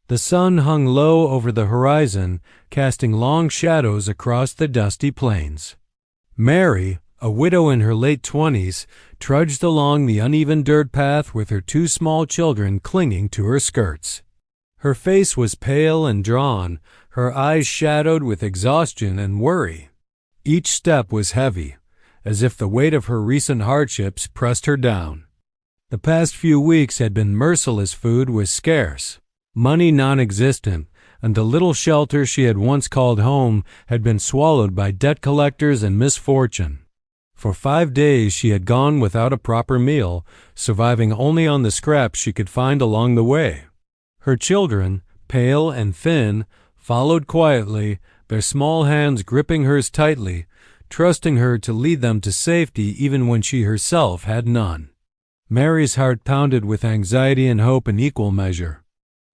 The sun hung low over the horizon, casting long shadows across the dusty plains. Mary, a widow in her late 20s, trudged along the uneven dirt path with her two small children clinging to her skirts. Her face was pale and drawn, her eyes shadowed with exhaustion and worry. Each step was heavy, as if the weight of her recent hardships pressed her down. The past few weeks had been merciless. Food was scarce, money non-existent, and the little shelter she had once called home had been swallowed by debt collectors and misfortune. For 5 days she had gone without a proper meal, surviving only on the scraps she could find along the way. Her children, pale and thin, followed quietly, their small hands gripping hers tightly, trusting her to lead them to safety even when she herself had none. Mary's heart pounded with anxiety and hope in equal measure.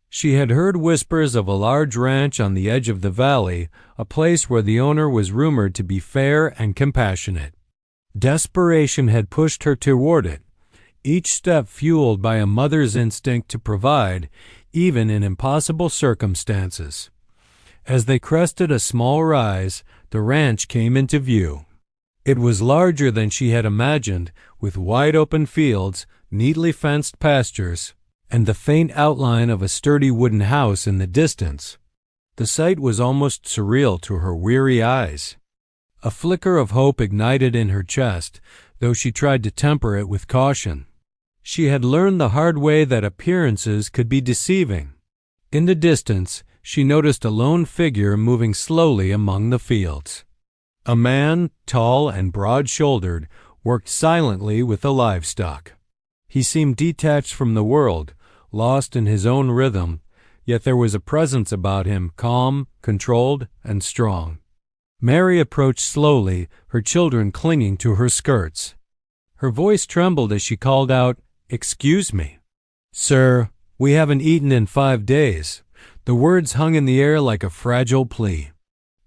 She had heard whispers of a large ranch on the edge of the valley, a place where the owner was rumored to be fair and compassionate. Desperation had pushed her toward it, each step fueled by a mother's instinct to provide, even in impossible circumstances. As they crested a small rise, the ranch came into view. It was larger than she had imagined, with wide-open fields, neatly fenced pastures, and the faint outline of a sturdy wooden house in the distance. The sight was almost surreal to her weary eyes. A flicker of hope ignited in her chest, though she tried to temper it with caution. She had learned the hard way that appearances could be deceiving. In the distance, she noticed a lone figure moving slowly among the fields. A man, tall and broad-shouldered, worked silently with the livestock. He seemed detached from the world, lost in his own rhythm, yet there was a presence about him, calm, controlled, and strong. Mary approached slowly, her children clinging to her skirts. Her voice trembled as she called out, "Excuse me." "Sir, we haven't eaten in 5 days." The words hung in the air like a fragile plea.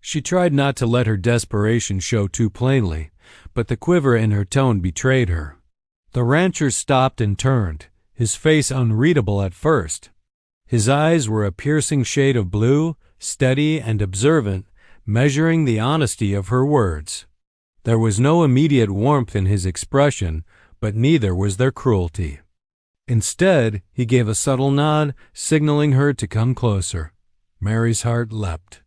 She tried not to let her desperation show too plainly, but the quiver in her tone betrayed her. The rancher stopped and turned, his face unreadable at first. His eyes were a piercing shade of blue, steady and observant, measuring the honesty of her words. There was no immediate warmth in his expression, but neither was there cruelty. Instead, he gave a subtle nod, signaling her to come closer. Mary's heart leapt.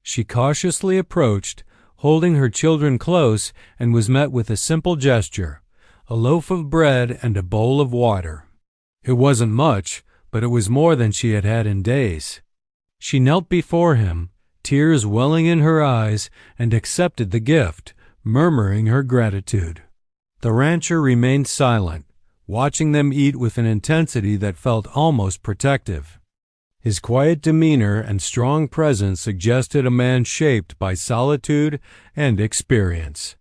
She cautiously approached, holding her children close, and was met with a simple gesture, a loaf of bread and a bowl of water. It wasn't much, but it was more than she had had in days. She knelt before him, tears welling in her eyes, and accepted the gift, murmuring her gratitude. The rancher remained silent, watching them eat with an intensity that felt almost protective. His quiet demeanor and strong presence suggested a man shaped by solitude and experience.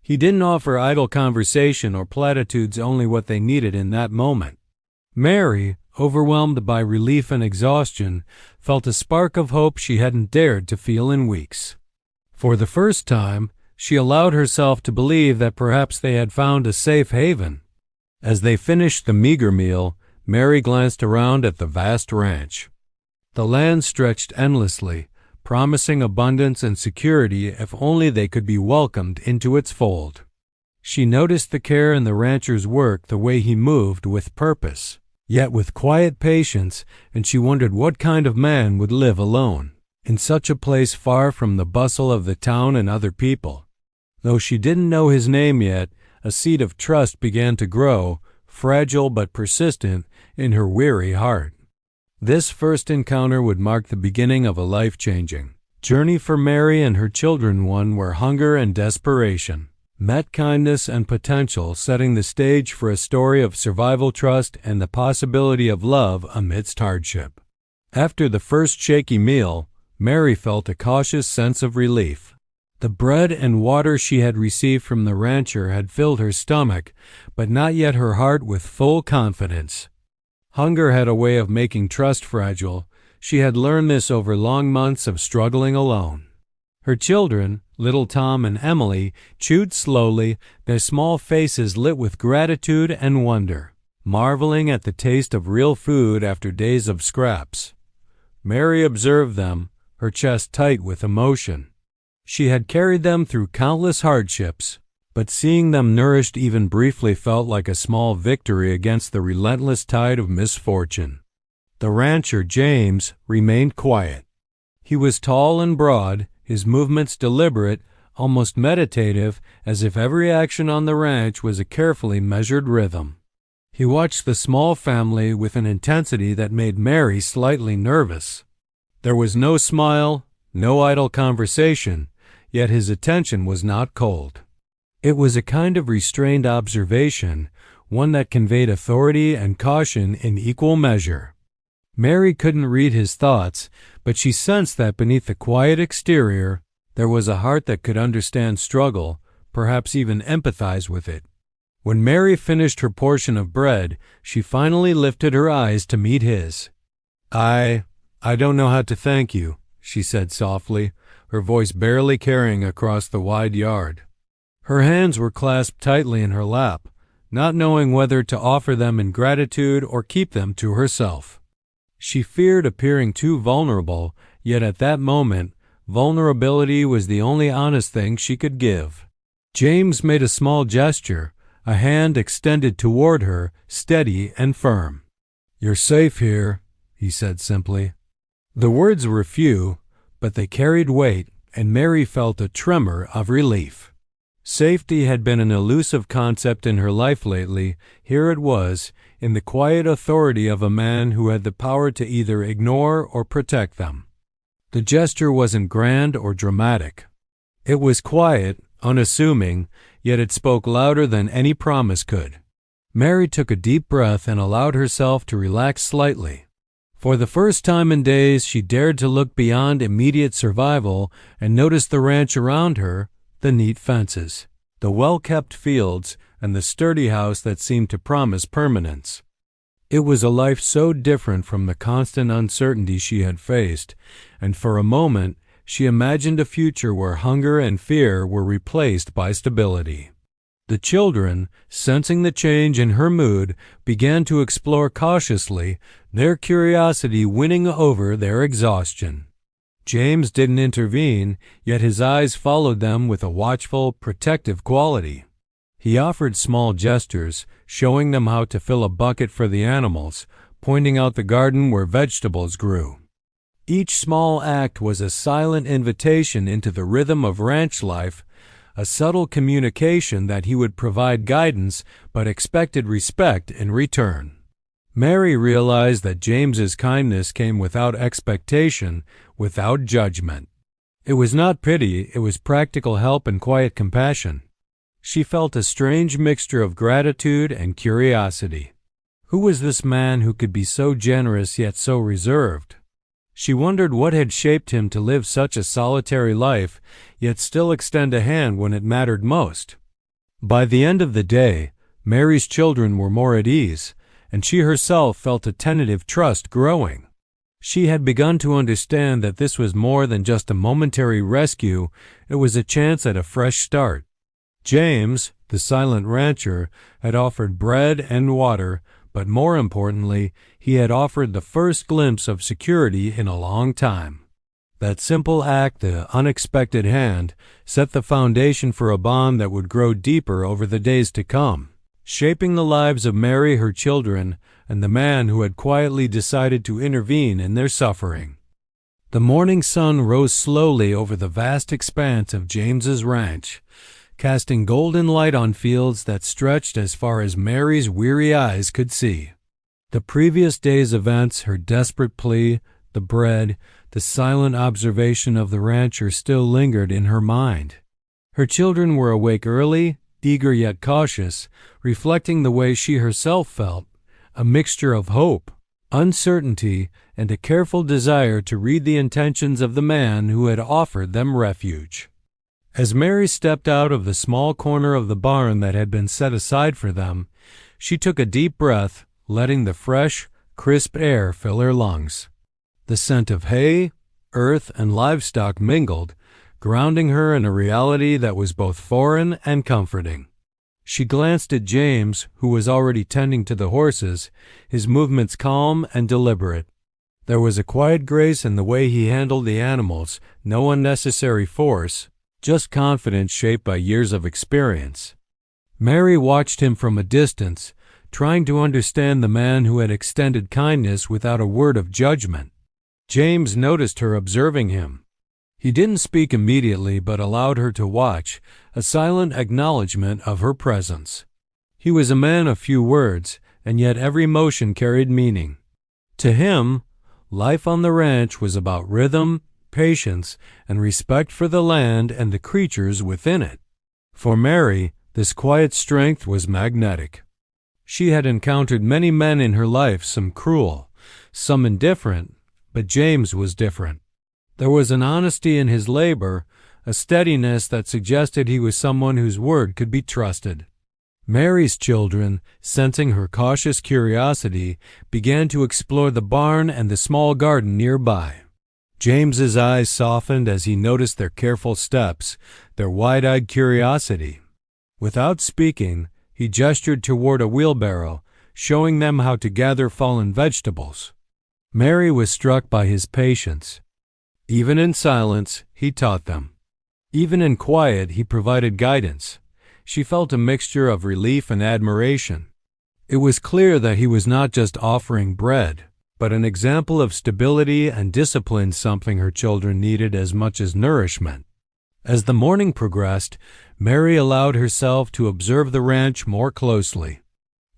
He didn't offer idle conversation or platitudes only what they needed in that moment. Mary, overwhelmed by relief and exhaustion, felt a spark of hope she hadn't dared to feel in weeks. For the first time, she allowed herself to believe that perhaps they had found a safe haven. As they finished the meager meal, Mary glanced around at the vast ranch. The land stretched endlessly, promising abundance and security if only they could be welcomed into its fold. She noticed the care in the rancher's work, the way he moved with purpose, yet with quiet patience, and she wondered what kind of man would live alone, in such a place far from the bustle of the town and other people. Though she didn't know his name yet, a seed of trust began to grow, fragile but persistent, in her weary heart. This first encounter would mark the beginning of a life-changing journey for Mary and her children, one where hunger and desperation met kindness and potential, setting the stage for a story of survival, trust, and the possibility of love amidst hardship. After the first shaky meal, Mary felt a cautious sense of relief. The bread and water she had received from the rancher had filled her stomach, but not yet her heart with full confidence. Hunger had a way of making trust fragile. She had learned this over long months of struggling alone. Her children, little Tom and Emily, chewed slowly, their small faces lit with gratitude and wonder, marveling at the taste of real food after days of scraps. Mary observed them, her chest tight with emotion. She had carried them through countless hardships, but seeing them nourished even briefly felt like a small victory against the relentless tide of misfortune. The rancher, James, remained quiet. He was tall and broad, his movements deliberate, almost meditative, as if every action on the ranch was a carefully measured rhythm. He watched the small family with an intensity that made Mary slightly nervous. There was no smile, no idle conversation, yet his attention was not cold. It was a kind of restrained observation, one that conveyed authority and caution in equal measure. Mary couldn't read his thoughts, but she sensed that beneath the quiet exterior there was a heart that could understand struggle, perhaps even empathize with it. When Mary finished her portion of bread, she finally lifted her eyes to meet his. I don't know how to thank you," she said softly, her voice barely carrying across the wide yard. Her hands were clasped tightly in her lap, not knowing whether to offer them in gratitude or keep them to herself. She feared appearing too vulnerable, yet at that moment, vulnerability was the only honest thing she could give. James made a small gesture, a hand extended toward her, steady and firm. "You're safe here," he said simply. The words were few, but they carried weight, and Mary felt a tremor of relief. Safety had been an elusive concept in her life lately. Here it was, in the quiet authority of a man who had the power to either ignore or protect them. The gesture wasn't grand or dramatic. It was quiet, unassuming, yet it spoke louder than any promise could. Mary took a deep breath and allowed herself to relax slightly. For the first time in days, she dared to look beyond immediate survival and notice the ranch around her, the neat fences, the well-kept fields, and the sturdy house that seemed to promise permanence. It was a life so different from the constant uncertainty she had faced, and for a moment she imagined a future where hunger and fear were replaced by stability. The children, sensing the change in her mood, began to explore cautiously, their curiosity winning over their exhaustion. James didn't intervene, yet his eyes followed them with a watchful, protective quality. He offered small gestures, showing them how to fill a bucket for the animals, pointing out the garden where vegetables grew. Each small act was a silent invitation into the rhythm of ranch life, a subtle communication that he would provide guidance but expected respect in return. Mary realized that James's kindness came without expectation, without judgment. It was not pity, it was practical help and quiet compassion. She felt a strange mixture of gratitude and curiosity. Who was this man who could be so generous yet so reserved? She wondered what had shaped him to live such a solitary life, yet still extend a hand when it mattered most. By the end of the day, Mary's children were more at ease, and she herself felt a tentative trust growing. She had begun to understand that this was more than just a momentary rescue, it was a chance at a fresh start. James, the silent rancher, had offered bread and water, but more importantly, he had offered the first glimpse of security in a long time. That simple act, the unexpected hand, set the foundation for a bond that would grow deeper over the days to come, shaping the lives of Mary, her children, and the man who had quietly decided to intervene in their suffering. The morning sun rose slowly over the vast expanse of James's ranch, casting golden light on fields that stretched as far as Mary's weary eyes could see. The previous day's events, her desperate plea, the bread, the silent observation of the rancher still lingered in her mind. Her children were awake early, eager yet cautious, reflecting the way she herself felt, a mixture of hope, uncertainty, and a careful desire to read the intentions of the man who had offered them refuge. As Mary stepped out of the small corner of the barn that had been set aside for them, she took a deep breath, letting the fresh, crisp air fill her lungs. The scent of hay, earth, and livestock mingled, grounding her in a reality that was both foreign and comforting. She glanced at James, who was already tending to the horses, his movements calm and deliberate. There was a quiet grace in the way he handled the animals, no unnecessary force, just confidence shaped by years of experience. Mary watched him from a distance, trying to understand the man who had extended kindness without a word of judgment. James noticed her observing him. He didn't speak immediately but allowed her to watch, a silent acknowledgment of her presence. He was a man of few words, and yet every motion carried meaning. To him, life on the ranch was about rhythm, patience, and respect for the land and the creatures within it. For Mary, this quiet strength was magnetic. She had encountered many men in her life, some cruel, some indifferent, but James was different. There was an honesty in his labor, a steadiness that suggested he was someone whose word could be trusted. Mary's children, sensing her cautious curiosity, began to explore the barn and the small garden nearby. James's eyes softened as he noticed their careful steps, their wide-eyed curiosity. Without speaking, he gestured toward a wheelbarrow, showing them how to gather fallen vegetables. Mary was struck by his patience. Even in silence, he taught them. Even in quiet, he provided guidance. She felt a mixture of relief and admiration. It was clear that he was not just offering bread, but an example of stability and discipline, something her children needed as much as nourishment. As the morning progressed, Mary allowed herself to observe the ranch more closely.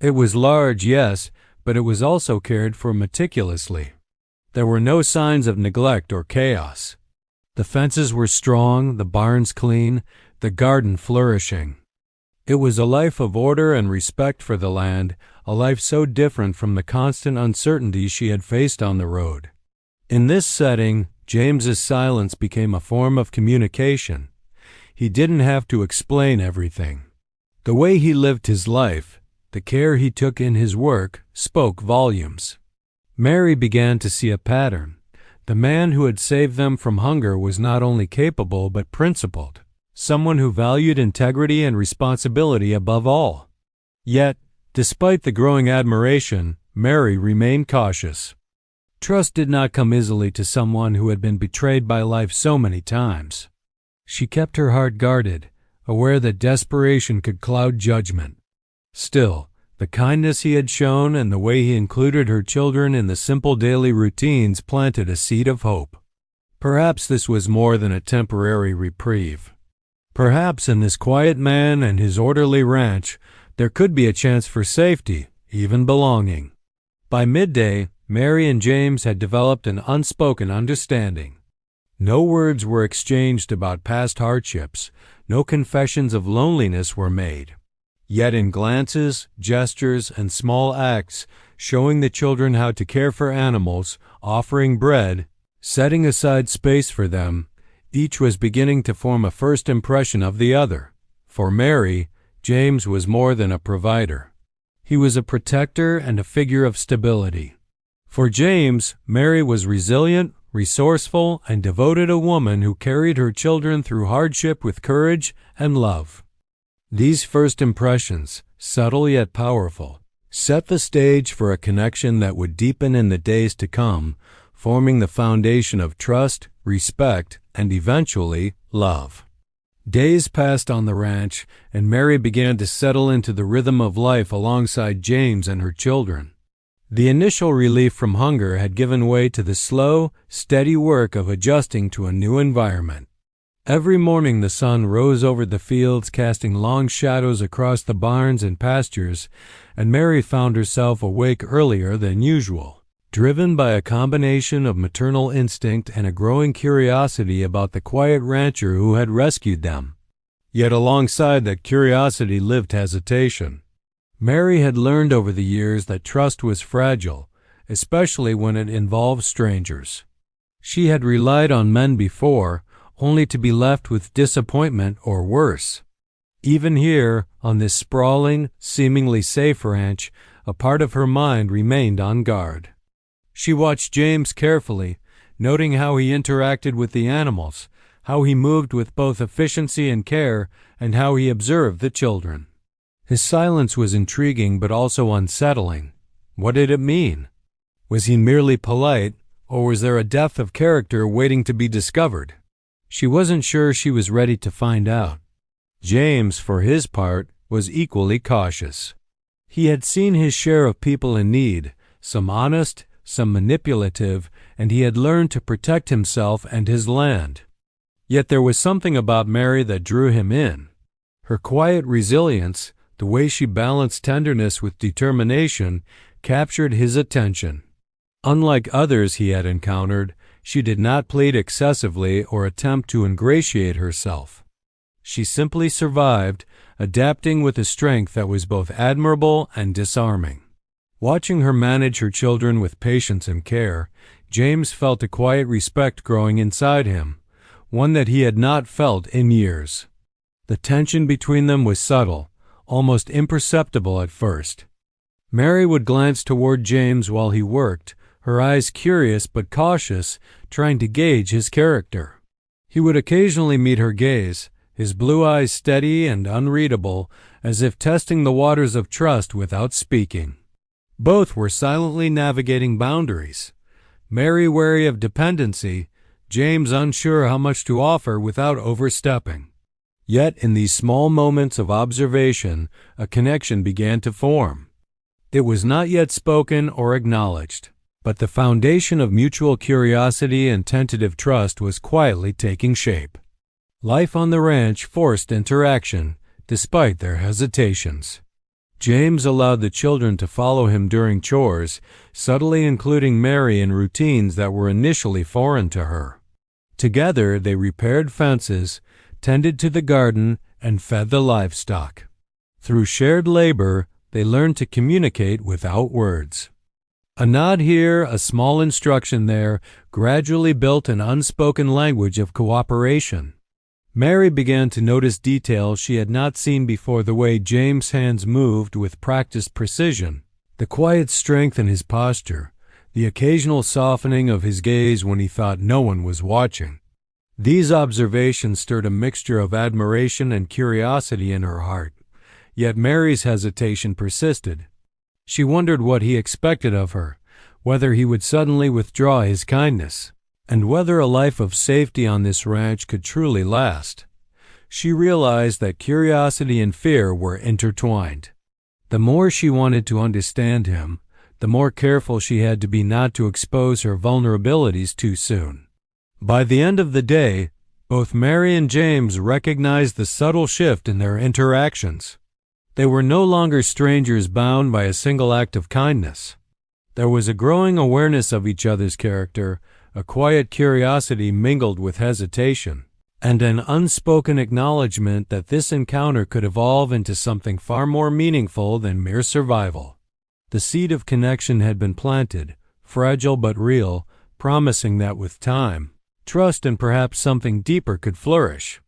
It was large, yes, but it was also cared for meticulously. There were no signs of neglect or chaos. The fences were strong, the barns clean, the garden flourishing. It was a life of order and respect for the land, a life so different from the constant uncertainty she had faced on the road. In this setting, James's silence became a form of communication. He didn't have to explain everything. The way he lived his life, the care he took in his work, spoke volumes. Mary began to see a pattern. The man who had saved them from hunger was not only capable but principled, someone who valued integrity and responsibility above all. Yet, despite the growing admiration, Mary remained cautious. Trust did not come easily to someone who had been betrayed by life so many times. She kept her heart guarded, aware that desperation could cloud judgment. Still, the kindness he had shown and the way he included her children in the simple daily routines planted a seed of hope. Perhaps this was more than a temporary reprieve. Perhaps in this quiet man and his orderly ranch, there could be a chance for safety, even belonging. By midday, Mary and James had developed an unspoken understanding. No words were exchanged about past hardships, no confessions of loneliness were made. Yet in glances, gestures, and small acts, showing the children how to care for animals, offering bread, setting aside space for them, each was beginning to form a first impression of the other. For Mary, James was more than a provider. He was a protector and a figure of stability. For James, Mary was resilient, resourceful, and devoted, a woman who carried her children through hardship with courage and love. These first impressions, subtle yet powerful, set the stage for a connection that would deepen in the days to come, forming the foundation of trust, respect, and eventually love. Days passed on the ranch, and Mary began to settle into the rhythm of life alongside James and her children. The initial relief from hunger had given way to the slow, steady work of adjusting to a new environment. Every morning the sun rose over the fields, casting long shadows across the barns and pastures, and Mary found herself awake earlier than usual, driven by a combination of maternal instinct and a growing curiosity about the quiet rancher who had rescued them. Yet alongside that curiosity lived hesitation. Mary had learned over the years that trust was fragile, especially when it involved strangers. She had relied on men before, only to be left with disappointment or worse. Even here, on this sprawling, seemingly safe ranch, a part of her mind remained on guard. She watched James carefully, noting how he interacted with the animals, how he moved with both efficiency and care, and how he observed the children. His silence was intriguing but also unsettling. What did it mean? Was he merely polite, or was there a depth of character waiting to be discovered? She wasn't sure she was ready to find out. James, for his part, was equally cautious. He had seen his share of people in need, some honest, some manipulative, and he had learned to protect himself and his land. Yet there was something about Mary that drew him in. Her quiet resilience, the way she balanced tenderness with determination, captured his attention. Unlike others he had encountered, she did not plead excessively or attempt to ingratiate herself. She simply survived, adapting with a strength that was both admirable and disarming. Watching her manage her children with patience and care, James felt a quiet respect growing inside him, one that he had not felt in years. The tension between them was subtle, almost imperceptible at first. Mary would glance toward James while he worked, her eyes curious but cautious, trying to gauge his character. He would occasionally meet her gaze, his blue eyes steady and unreadable, as if testing the waters of trust without speaking. Both were silently navigating boundaries. Mary wary of dependency, James unsure how much to offer without overstepping. Yet in these small moments of observation, a connection began to form. It was not yet spoken or acknowledged, but the foundation of mutual curiosity and tentative trust was quietly taking shape. Life on the ranch forced interaction, despite their hesitations. James allowed the children to follow him during chores, subtly including Mary in routines that were initially foreign to her. Together they repaired fences, tended to the garden, and fed the livestock. Through shared labor, they learned to communicate without words. A nod here, a small instruction there, gradually built an unspoken language of cooperation. Mary began to notice details she had not seen before: the way James' hands moved with practiced precision, the quiet strength in his posture, the occasional softening of his gaze when he thought no one was watching. These observations stirred a mixture of admiration and curiosity in her heart, yet Mary's hesitation persisted. She wondered what he expected of her, whether he would suddenly withdraw his kindness, and whether a life of safety on this ranch could truly last. She realized that curiosity and fear were intertwined. The more she wanted to understand him, the more careful she had to be not to expose her vulnerabilities too soon. By the end of the day, both Mary and James recognized the subtle shift in their interactions. They were no longer strangers bound by a single act of kindness. There was a growing awareness of each other's character, a quiet curiosity mingled with hesitation, and an unspoken acknowledgement that this encounter could evolve into something far more meaningful than mere survival. The seed of connection had been planted, fragile but real, promising that with time, trust and perhaps something deeper could flourish.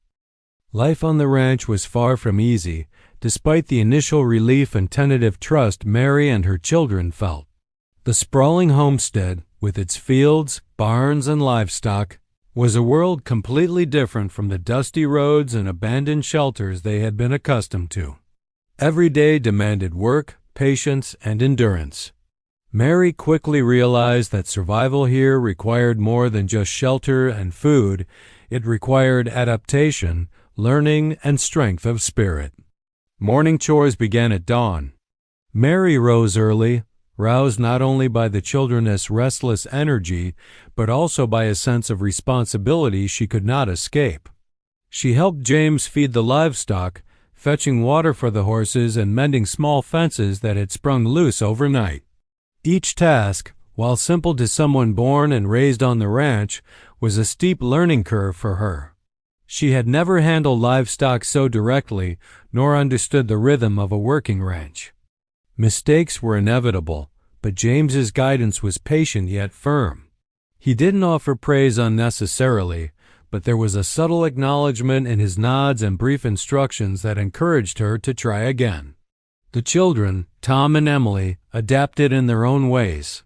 Life on the ranch was far from easy, despite the initial relief and tentative trust Mary and her children felt. The sprawling homestead, with its fields, barns, and livestock, was a world completely different from the dusty roads and abandoned shelters they had been accustomed to. Every day demanded work, patience, and endurance. Mary quickly realized that survival here required more than just shelter and food. It required adaptation, learning, and strength of spirit. Morning chores began at dawn. Mary rose early, roused not only by the children's restless energy, but also by a sense of responsibility she could not escape. She helped James feed the livestock, fetching water for the horses and mending small fences that had sprung loose overnight. Each task, while simple to someone born and raised on the ranch, was a steep learning curve for her. She had never handled livestock so directly, nor understood the rhythm of a working ranch. Mistakes were inevitable, but James's guidance was patient yet firm. He didn't offer praise unnecessarily, but there was a subtle acknowledgement in his nods and brief instructions that encouraged her to try again. The children, Tom and Emily, adapted in their own ways.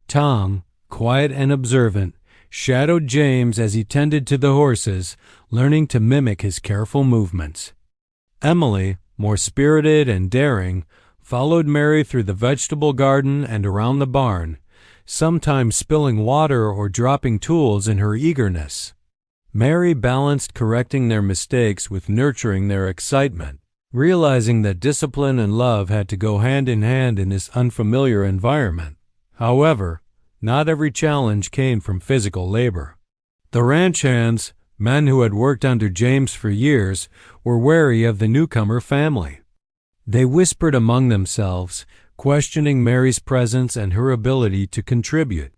Tom, quiet and observant, shadowed James as he tended to the horses, learning to mimic his careful movements. Emily, more spirited and daring, followed Mary through the vegetable garden and around the barn, sometimes spilling water or dropping tools in her eagerness. Mary balanced correcting their mistakes with nurturing their excitement, realizing that discipline and love had to go hand in hand in this unfamiliar environment. However, not every challenge came from physical labor. The ranch hands, men who had worked under James for years, were wary of the newcomer family. They whispered among themselves, questioning Mary's presence and her ability to contribute.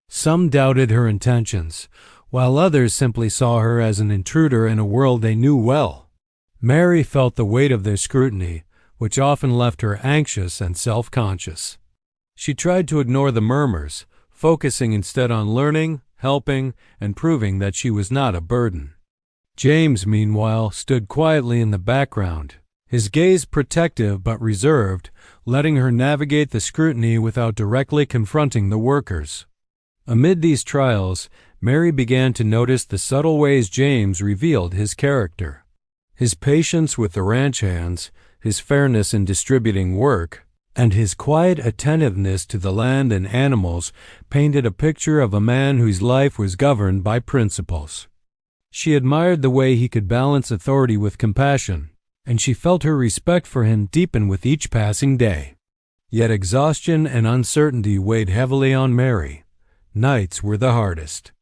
Some doubted her intentions, while others simply saw her as an intruder in a world they knew well. Mary felt the weight of their scrutiny, which often left her anxious and self-conscious. She tried to ignore the murmurs, focusing instead on learning, helping, and proving that she was not a burden. James, meanwhile, stood quietly in the background, his gaze protective but reserved, letting her navigate the scrutiny without directly confronting the workers. Amid these trials, Mary began to notice the subtle ways James revealed his character. His patience with the ranch hands, his fairness in distributing work, and his quiet attentiveness to the land and animals painted a picture of a man whose life was governed by principles. She admired the way he could balance authority with compassion, and she felt her respect for him deepen with each passing day. Yet exhaustion and uncertainty weighed heavily on Mary. Nights were the hardest.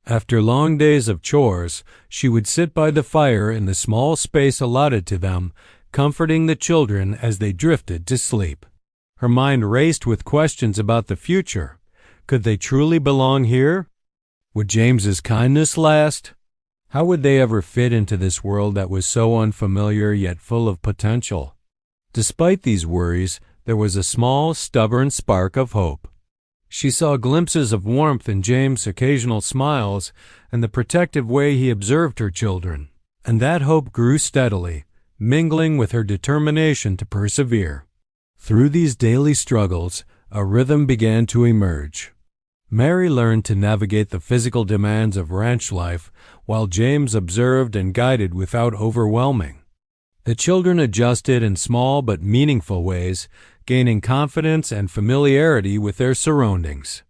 After long days of chores, she would sit by the fire in the small space allotted to them, comforting the children as they drifted to sleep. Her mind raced with questions about the future. Could they truly belong here? Would James's kindness last? How would they ever fit into this world that was so unfamiliar yet full of potential? Despite these worries, there was a small, stubborn spark of hope. She saw glimpses of warmth in James' occasional smiles and the protective way he observed her children, and that hope grew steadily, mingling with her determination to persevere. Through these daily struggles, a rhythm began to emerge. Mary learned to navigate the physical demands of ranch life, while James observed and guided without overwhelming. The children adjusted in small but meaningful ways, gaining confidence and familiarity with their surroundings.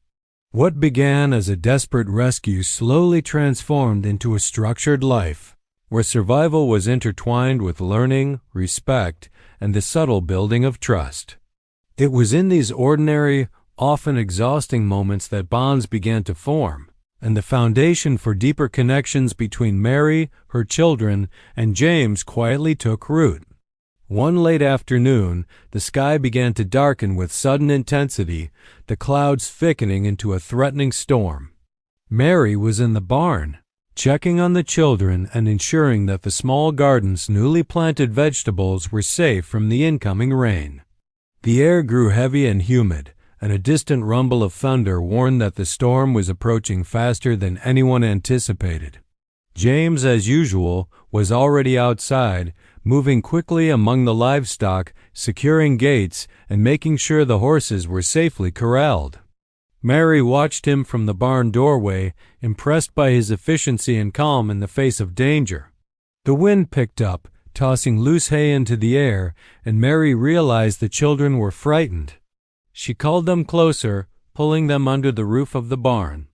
What began as a desperate rescue slowly transformed into a structured life, where survival was intertwined with learning, respect, and the subtle building of trust. It was in these ordinary, often exhausting moments that bonds began to form, and the foundation for deeper connections between Mary, her children, and James quietly took root. One late afternoon, the sky began to darken with sudden intensity, the clouds thickening into a threatening storm. Mary was in the barn, checking on the children and ensuring that the small garden's newly planted vegetables were safe from the incoming rain. The air grew heavy and humid, and a distant rumble of thunder warned that the storm was approaching faster than anyone anticipated. James, as usual, was already outside, moving quickly among the livestock, securing gates, and making sure the horses were safely corralled. Mary watched him from the barn doorway, impressed by his efficiency and calm in the face of danger. The wind picked up, tossing loose hay into the air, and Mary realized the children were frightened. She called them closer, pulling them under the roof of the barn.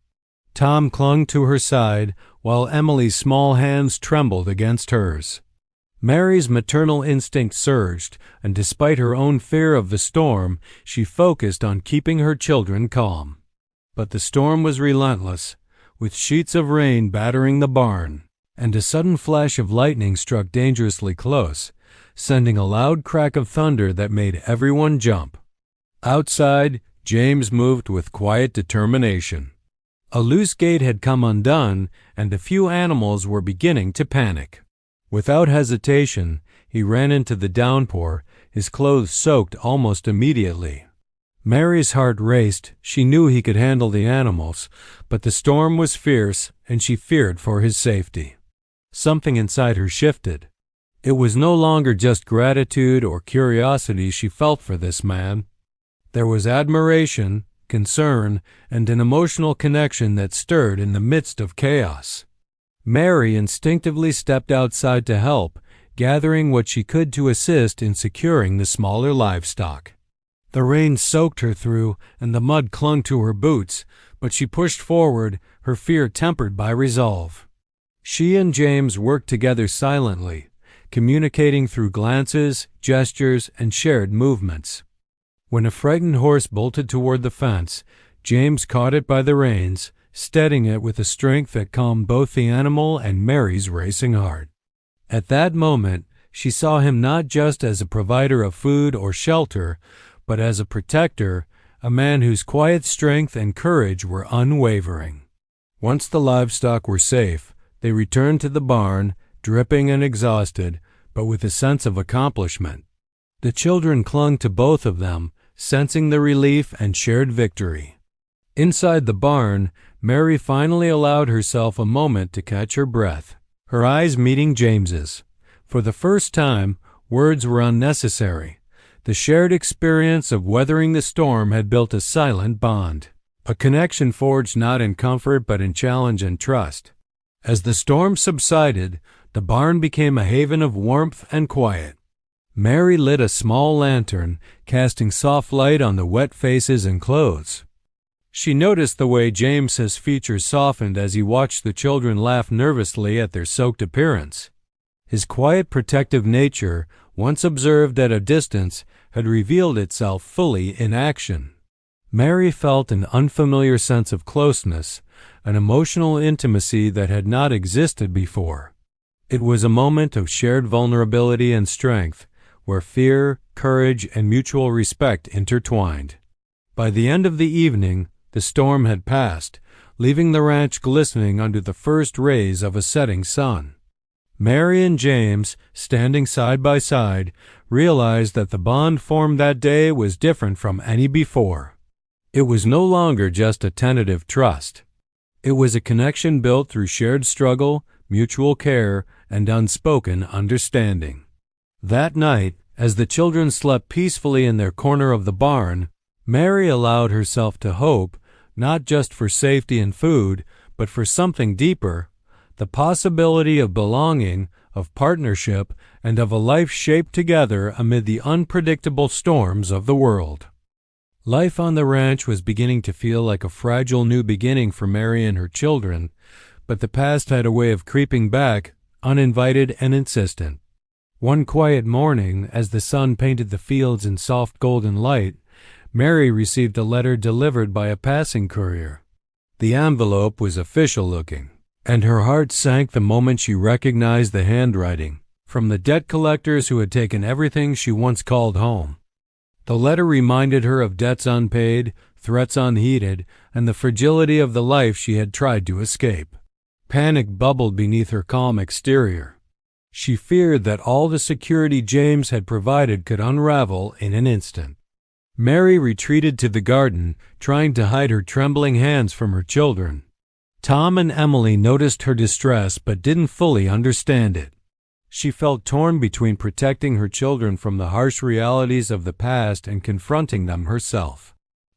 Tom clung to her side, while Emily's small hands trembled against hers. Mary's maternal instinct surged, and despite her own fear of the storm, she focused on keeping her children calm. But the storm was relentless, with sheets of rain battering the barn, and a sudden flash of lightning struck dangerously close, sending a loud crack of thunder that made everyone jump. Outside, James moved with quiet determination. A loose gate had come undone, and a few animals were beginning to panic. Without hesitation, he ran into the downpour, his clothes soaked almost immediately. Mary's heart raced. She knew he could handle the animals, but the storm was fierce, and she feared for his safety. Something inside her shifted. It was no longer just gratitude or curiosity she felt for this man. There was admiration, concern, and an emotional connection that stirred in the midst of chaos. Mary instinctively stepped outside to help, gathering what she could to assist in securing the smaller livestock. The rain soaked her through, and the mud clung to her boots, but she pushed forward, her fear tempered by resolve. She and James worked together silently, communicating through glances, gestures, and shared movements. When a frightened horse bolted toward the fence, James caught it by the reins, steadying it with a strength that calmed both the animal and Mary's racing heart. At that moment, she saw him not just as a provider of food or shelter, but as a protector, a man whose quiet strength and courage were unwavering. Once the livestock were safe, they returned to the barn, dripping and exhausted, but with a sense of accomplishment. The children clung to both of them, sensing the relief and shared victory. Inside the barn, Mary finally allowed herself a moment to catch her breath, her eyes meeting James's. For the first time, words were unnecessary. The shared experience of weathering the storm had built a silent bond, a connection forged not in comfort but in challenge and trust. As the storm subsided, the barn became a haven of warmth and quiet. Mary lit a small lantern, casting soft light on the wet faces and clothes. She noticed the way James's features softened as he watched the children laugh nervously at their soaked appearance. His quiet, protective nature, once observed at a distance, had revealed itself fully in action. Mary felt an unfamiliar sense of closeness, an emotional intimacy that had not existed before. It was a moment of shared vulnerability and strength, where fear, courage, and mutual respect intertwined. By the end of the evening, the storm had passed, leaving the ranch glistening under the first rays of a setting sun. Mary and James, standing side by side, realized that the bond formed that day was different from any before. It was no longer just a tentative trust. It was a connection built through shared struggle, mutual care, and unspoken understanding. That night, as the children slept peacefully in their corner of the barn, Mary allowed herself to hope, not just for safety and food, but for something deeper, the possibility of belonging, of partnership, and of a life shaped together amid the unpredictable storms of the world. Life on the ranch was beginning to feel like a fragile new beginning for Mary and her children, but the past had a way of creeping back, uninvited and insistent. One quiet morning, as the sun painted the fields in soft golden light, Mary received a letter delivered by a passing courier. The envelope was official-looking, and her heart sank the moment she recognized the handwriting, from the debt collectors who had taken everything she once called home. The letter reminded her of debts unpaid, threats unheeded, and the fragility of the life she had tried to escape. Panic bubbled beneath her calm exterior. She feared that all the security James had provided could unravel in an instant. Mary retreated to the garden, trying to hide her trembling hands from her children. Tom and Emily noticed her distress but didn't fully understand it. She felt torn between protecting her children from the harsh realities of the past and confronting them herself.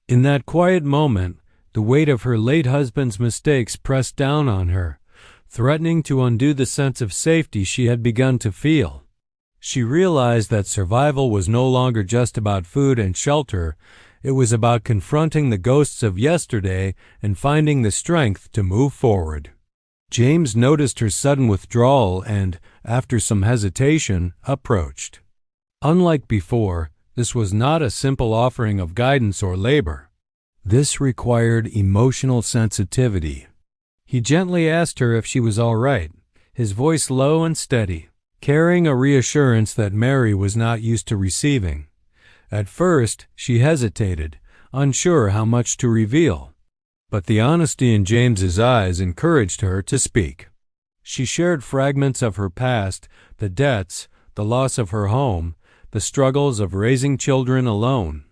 In that quiet moment, the weight of her late husband's mistakes pressed down on her, threatening to undo the sense of safety she had begun to feel. She realized that survival was no longer just about food and shelter. It was about confronting the ghosts of yesterday and finding the strength to move forward. James noticed her sudden withdrawal and, after some hesitation, approached. Unlike before, this was not a simple offering of guidance or labor. This required emotional sensitivity. He gently asked her if she was all right, his voice low and steady, carrying a reassurance that Mary was not used to receiving. At first, she hesitated, unsure how much to reveal. But the honesty in James's eyes encouraged her to speak. She shared fragments of her past, the debts, the loss of her home, the struggles of raising children alone.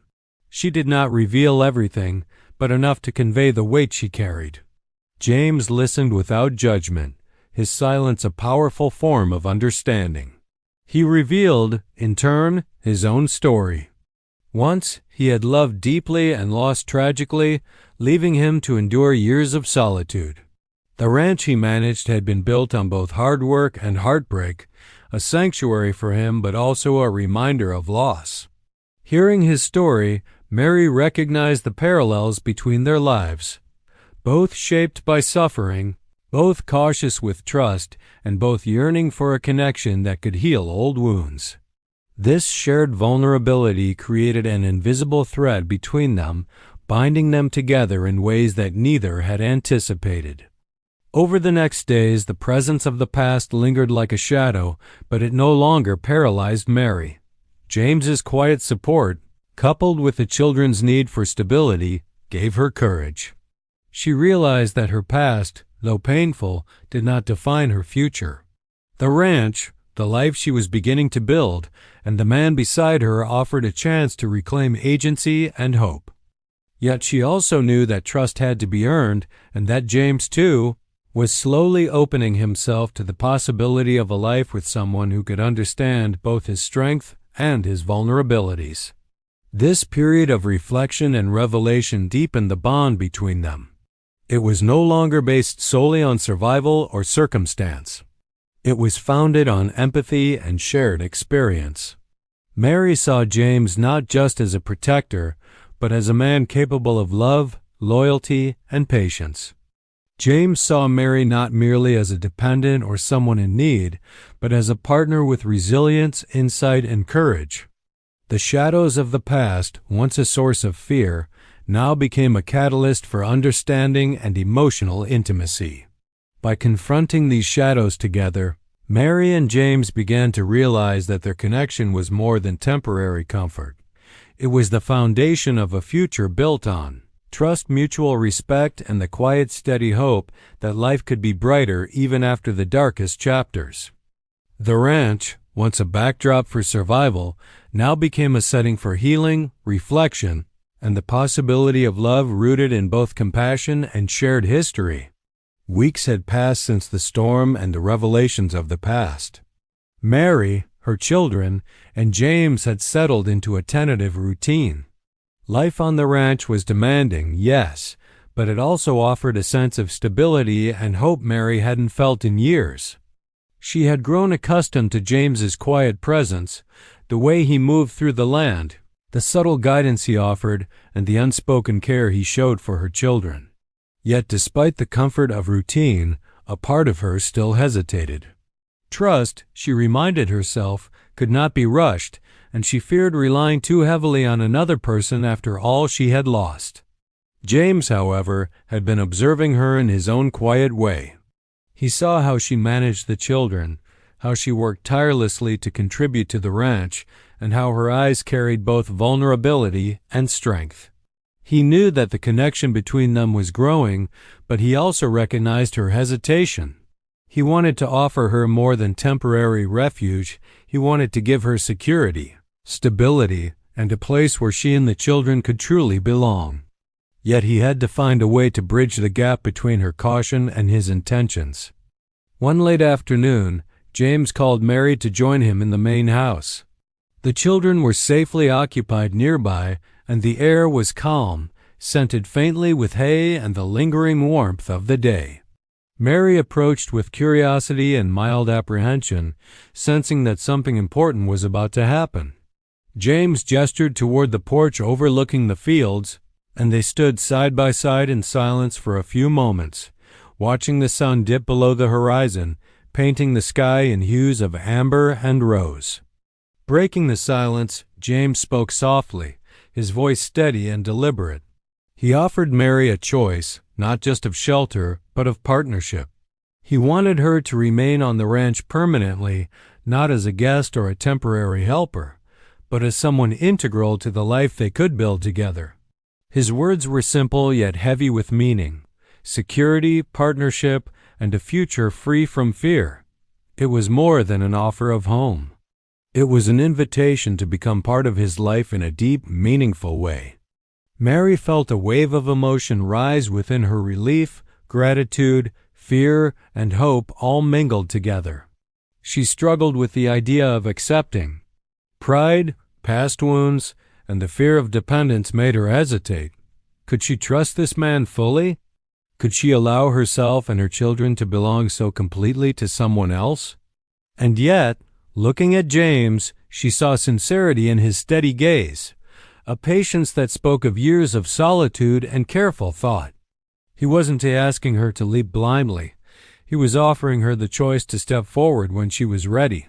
She did not reveal everything, but enough to convey the weight she carried. James listened without judgment, his silence a powerful form of understanding. He revealed, in turn, his own story. Once, he had loved deeply and lost tragically, leaving him to endure years of solitude. The ranch he managed had been built on both hard work and heartbreak, a sanctuary for him but also a reminder of loss. Hearing his story, Mary recognized the parallels between their lives. Both shaped by suffering, both cautious with trust, and both yearning for a connection that could heal old wounds. This shared vulnerability created an invisible thread between them, binding them together in ways that neither had anticipated. Over the next days, the presence of the past lingered like a shadow, but it no longer paralyzed Mary. James's quiet support, coupled with the children's need for stability, gave her courage. She realized that her past, though painful, did not define her future. The ranch, the life she was beginning to build, and the man beside her offered a chance to reclaim agency and hope. Yet she also knew that trust had to be earned, and that James, too, was slowly opening himself to the possibility of a life with someone who could understand both his strength and his vulnerabilities. This period of reflection and revelation deepened the bond between them. It was no longer based solely on survival or circumstance. It was founded on empathy and shared experience. Mary saw James not just as a protector, but as a man capable of love, loyalty, and patience. James saw Mary not merely as a dependent or someone in need, but as a partner with resilience, insight, and courage. The shadows of the past, once a source of fear, now became a catalyst for understanding and emotional intimacy. By confronting these shadows together, Mary and James began to realize that their connection was more than temporary comfort. It was the foundation of a future built on trust, mutual respect, and the quiet, steady hope that life could be brighter even after the darkest chapters. The ranch, once a backdrop for survival, now became a setting for healing, reflection, and the possibility of love rooted in both compassion and shared history. Weeks had passed since the storm and the revelations of the past. Mary, her children, and James had settled into a tentative routine. Life on the ranch was demanding, yes, but it also offered a sense of stability and hope Mary hadn't felt in years. She had grown accustomed to James's quiet presence, the way he moved through the land, the subtle guidance he offered, and the unspoken care he showed for her children. Yet despite the comfort of routine, a part of her still hesitated. Trust, she reminded herself, could not be rushed, and she feared relying too heavily on another person after all she had lost. James, however, had been observing her in his own quiet way. He saw how she managed the children, how she worked tirelessly to contribute to the ranch, and how her eyes carried both vulnerability and strength. He knew that the connection between them was growing, but he also recognized her hesitation. He wanted to offer her more than temporary refuge. He wanted to give her security, stability, and a place where she and the children could truly belong. Yet he had to find a way to bridge the gap between her caution and his intentions. One late afternoon, James called Mary to join him in the main house. The children were safely occupied nearby, and the air was calm, scented faintly with hay and the lingering warmth of the day. Mary approached with curiosity and mild apprehension, sensing that something important was about to happen. James gestured toward the porch overlooking the fields, and they stood side by side in silence for a few moments, watching the sun dip below the horizon, painting the sky in hues of amber and rose. Breaking the silence, James spoke softly, his voice steady and deliberate. He offered Mary a choice, not just of shelter, but of partnership. He wanted her to remain on the ranch permanently, not as a guest or a temporary helper, but as someone integral to the life they could build together. His words were simple yet heavy with meaning: security, partnership, and a future free from fear. It was more than an offer of home. It was an invitation to become part of his life in a deep, meaningful way. Mary felt a wave of emotion rise within her: relief, gratitude, fear, and hope all mingled together. She struggled with the idea of accepting. Pride, past wounds, and the fear of dependence made her hesitate. Could she trust this man fully? Could she allow herself and her children to belong so completely to someone else? And yet, looking at James, she saw sincerity in his steady gaze, a patience that spoke of years of solitude and careful thought. He wasn't asking her to leap blindly. He was offering her the choice to step forward when she was ready.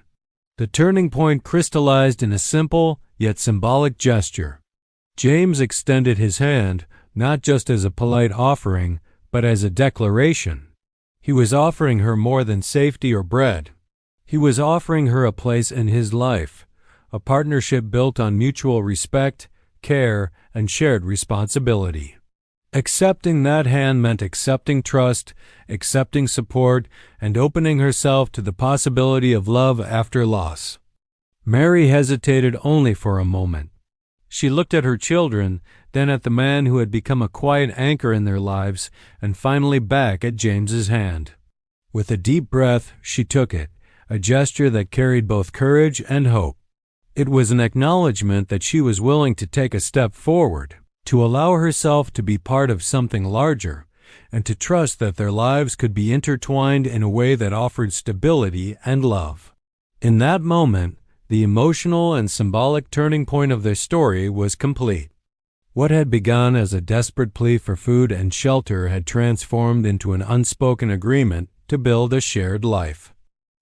The turning point crystallized in a simple yet symbolic gesture. James extended his hand, not just as a polite offering, but as a declaration. He was offering her more than safety or bread. He was offering her a place in his life, a partnership built on mutual respect, care, and shared responsibility. Accepting that hand meant accepting trust, accepting support, and opening herself to the possibility of love after loss. Mary hesitated only for a moment. She looked at her children, then at the man who had become a quiet anchor in their lives, and finally back at James's hand. With a deep breath, she took it, a gesture that carried both courage and hope. It was an acknowledgement that she was willing to take a step forward, to allow herself to be part of something larger, and to trust that their lives could be intertwined in a way that offered stability and love. In that moment, the emotional and symbolic turning point of their story was complete. What had begun as a desperate plea for food and shelter had transformed into an unspoken agreement to build a shared life.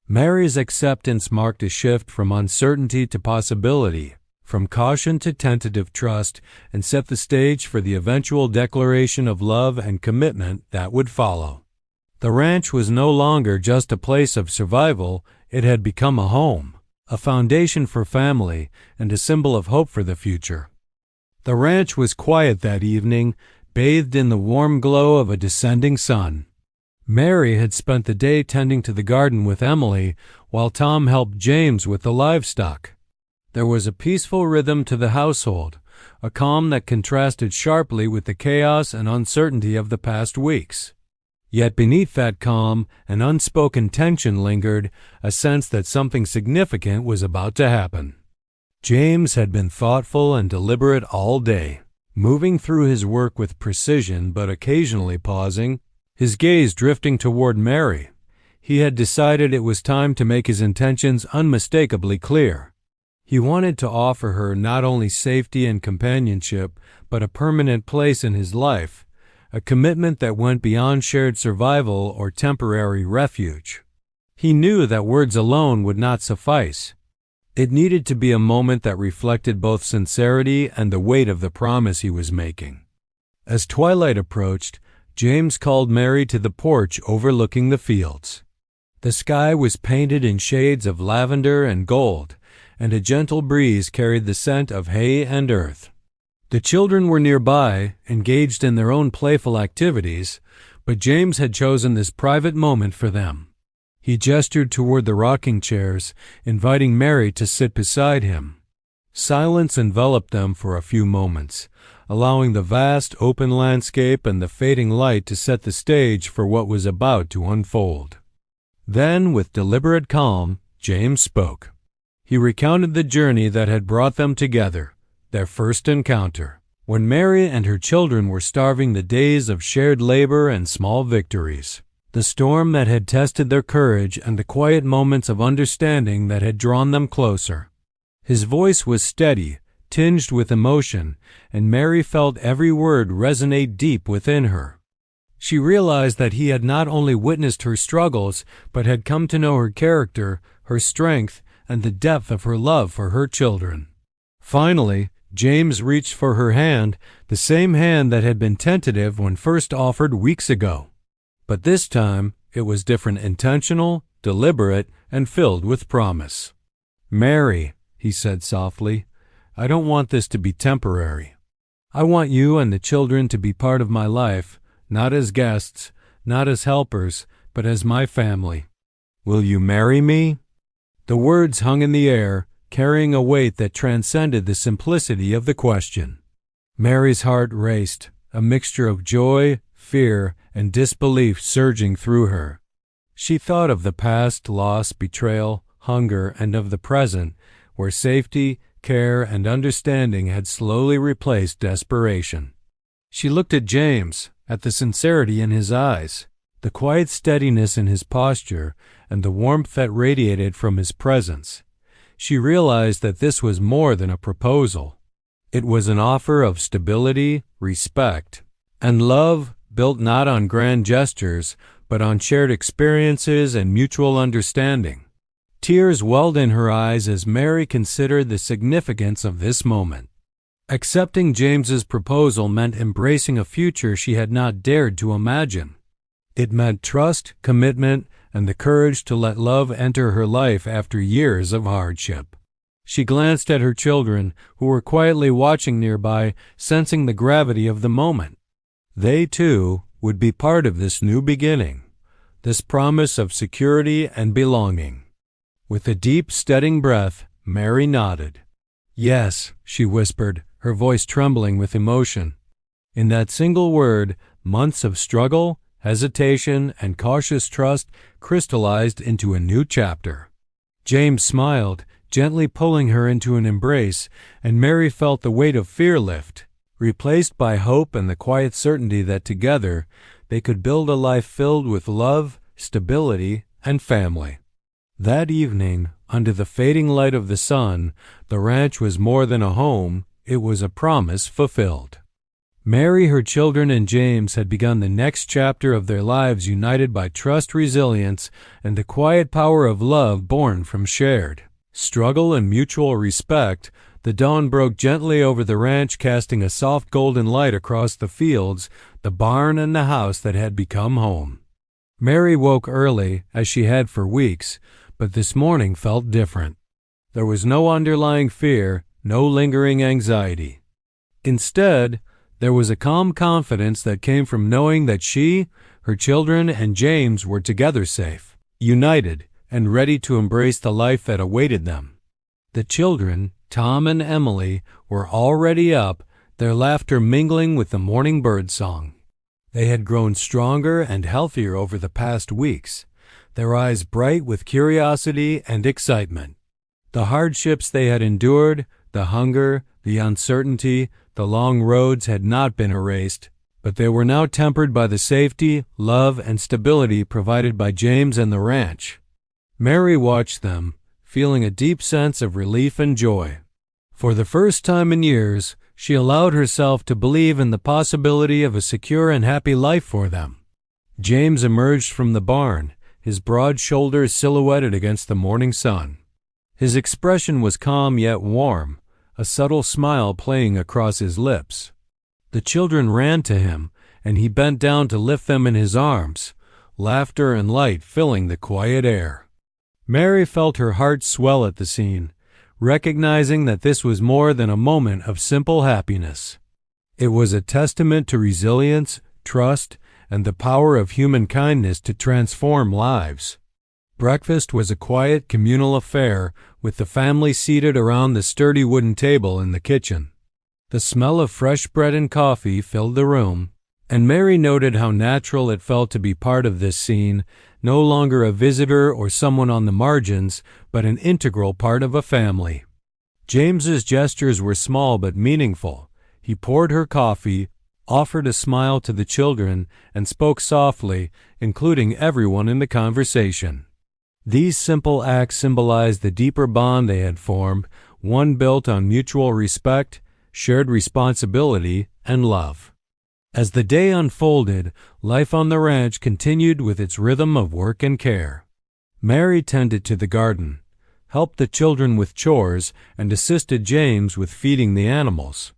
Mary's acceptance marked a shift from uncertainty to possibility, from caution to tentative trust, and set the stage for the eventual declaration of love and commitment that would follow. The ranch was no longer just a place of survival, it had become a home, a foundation for family, and a symbol of hope for the future. The ranch was quiet that evening, bathed in the warm glow of a descending sun. Mary had spent the day tending to the garden with Emily, while Tom helped James with the livestock. There was a peaceful rhythm to the household, a calm that contrasted sharply with the chaos and uncertainty of the past weeks. Yet beneath that calm, an unspoken tension lingered, a sense that something significant was about to happen. James had been thoughtful and deliberate all day, moving through his work with precision but occasionally pausing, his gaze drifting toward Mary. He had decided it was time to make his intentions unmistakably clear. He wanted to offer her not only safety and companionship, but a permanent place in his life, a commitment that went beyond shared survival or temporary refuge. He knew that words alone would not suffice. It needed to be a moment that reflected both sincerity and the weight of the promise he was making. As twilight approached, James called Mary to the porch overlooking the fields. The sky was painted in shades of lavender and gold, and a gentle breeze carried the scent of hay and earth. The children were nearby, engaged in their own playful activities, but James had chosen this private moment for them. He gestured toward the rocking chairs, inviting Mary to sit beside him. Silence enveloped them for a few moments, allowing the vast open landscape and the fading light to set the stage for what was about to unfold. Then, with deliberate calm, James spoke. He recounted the journey that had brought them together, their first encounter, when Mary and her children were starving, the days of shared labor and small victories, the storm that had tested their courage, and the quiet moments of understanding that had drawn them closer. His voice was steady, tinged with emotion, and Mary felt every word resonate deep within her. She realized that he had not only witnessed her struggles, but had come to know her character, her strength, and the depth of her love for her children. Finally, James reached for her hand, the same hand that had been tentative when first offered weeks ago. But this time, it was different, intentional, deliberate, and filled with promise. "Mary," he said softly, "I don't want this to be temporary. I want you and the children to be part of my life, not as guests, not as helpers, but as my family. Will you marry me?" The words hung in the air, carrying a weight that transcended the simplicity of the question. Mary's heart raced, a mixture of joy, fear, and disbelief surging through her. She thought of the past, loss, betrayal, hunger, and of the present, where safety, care, and understanding had slowly replaced desperation. She looked at James, at the sincerity in his eyes, the quiet steadiness in his posture, and the warmth that radiated from his presence. She realized that this was more than a proposal. It was an offer of stability, respect, and love built not on grand gestures, but on shared experiences and mutual understanding. Tears welled in her eyes as Mary considered the significance of this moment. Accepting James's proposal meant embracing a future she had not dared to imagine. It meant trust, commitment, and the courage to let love enter her life after years of hardship. She glanced at her children, who were quietly watching nearby, sensing the gravity of the moment. They, too, would be part of this new beginning, this promise of security and belonging. With a deep, steadying breath, Mary nodded. "Yes," she whispered, her voice trembling with emotion. In that single word, months of struggle, hesitation, and cautious trust crystallized into a new chapter. James smiled, gently pulling her into an embrace, and Mary felt the weight of fear lift, replaced by hope and the quiet certainty that together they could build a life filled with love, stability, and family. That evening, under the fading light of the sun, the ranch was more than a home, it was a promise fulfilled. Mary, her children, and James had begun the next chapter of their lives united by trust, resilience, and the quiet power of love born from shared struggle and mutual respect. The dawn broke gently over the ranch, casting a soft golden light across the fields, the barn, and the house that had become home. Mary woke early, as she had for weeks, but this morning felt different. There was no underlying fear, no lingering anxiety. Instead, there was a calm confidence that came from knowing that she, her children, and James were together safe, united, and ready to embrace the life that awaited them. The children, Tom and Emily, were already up, their laughter mingling with the morning bird song. They had grown stronger and healthier over the past weeks, their eyes bright with curiosity and excitement. The hardships they had endured, the hunger, the uncertainty, the long roads had not been erased, but they were now tempered by the safety, love, and stability provided by James and the ranch. Mary watched them, feeling a deep sense of relief and joy. For the first time in years, she allowed herself to believe in the possibility of a secure and happy life for them. James emerged from the barn, his broad shoulders silhouetted against the morning sun. His expression was calm yet warm, a subtle smile playing across his lips. The children ran to him, and he bent down to lift them in his arms, laughter and light filling the quiet air. Mary felt her heart swell at the scene, recognizing that this was more than a moment of simple happiness. It was a testament to resilience, trust, and the power of human kindness to transform lives. Breakfast was a quiet, communal affair, with the family seated around the sturdy wooden table in the kitchen. The smell of fresh bread and coffee filled the room, and Mary noted how natural it felt to be part of this scene, no longer a visitor or someone on the margins, but an integral part of a family. James's gestures were small but meaningful. He poured her coffee, offered a smile to the children, and spoke softly, including everyone in the conversation. These simple acts symbolized the deeper bond they had formed, one built on mutual respect, shared responsibility, and love. As the day unfolded, life on the ranch continued with its rhythm of work and care. Mary tended to the garden, helped the children with chores, and assisted James with feeding the animals.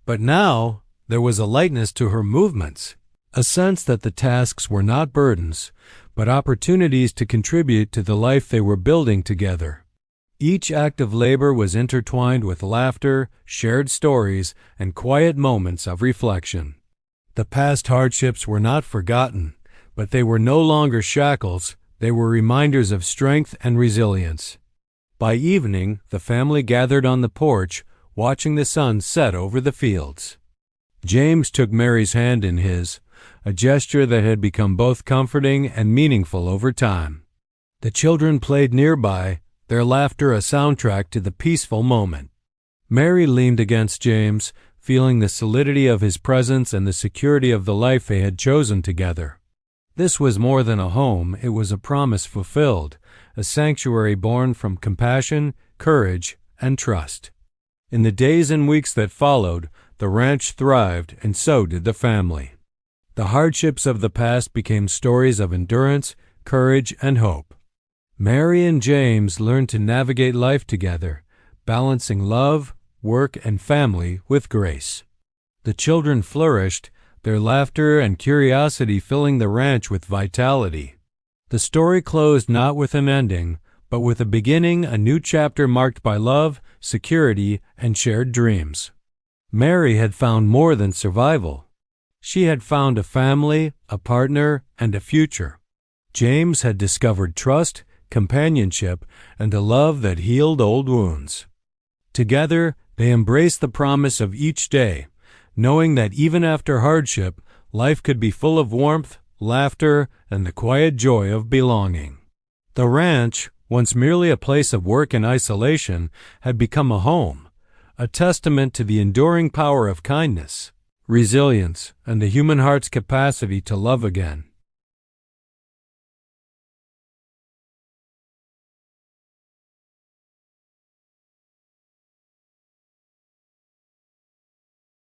But now there was a lightness to her movements, a sense that the tasks were not burdens, but opportunities to contribute to the life they were building together. Each act of labor was intertwined with laughter, shared stories, and quiet moments of reflection. The past hardships were not forgotten, but they were no longer shackles, they were reminders of strength and resilience. By evening, the family gathered on the porch, watching the sun set over the fields. James took Mary's hand in his, a gesture that had become both comforting and meaningful over time. The children played nearby, their laughter a soundtrack to the peaceful moment. Mary leaned against James, feeling the solidity of his presence and the security of the life they had chosen together. This was more than a home, it was a promise fulfilled, a sanctuary born from compassion, courage, and trust. In the days and weeks that followed, the ranch thrived, and so did the family. The hardships of the past became stories of endurance, courage, and hope. Mary and James learned to navigate life together, balancing love, work, and family with grace. The children flourished, their laughter and curiosity filling the ranch with vitality. The story closed not with an ending, but with a beginning, a new chapter marked by love, security, and shared dreams. Mary had found more than survival. She had found a family, a partner, and a future. James had discovered trust, companionship, and a love that healed old wounds. Together, they embraced the promise of each day, knowing that even after hardship, life could be full of warmth, laughter, and the quiet joy of belonging. The ranch, once merely a place of work and isolation, had become a home, a testament to the enduring power of kindness, resilience, and the human heart's capacity to love again.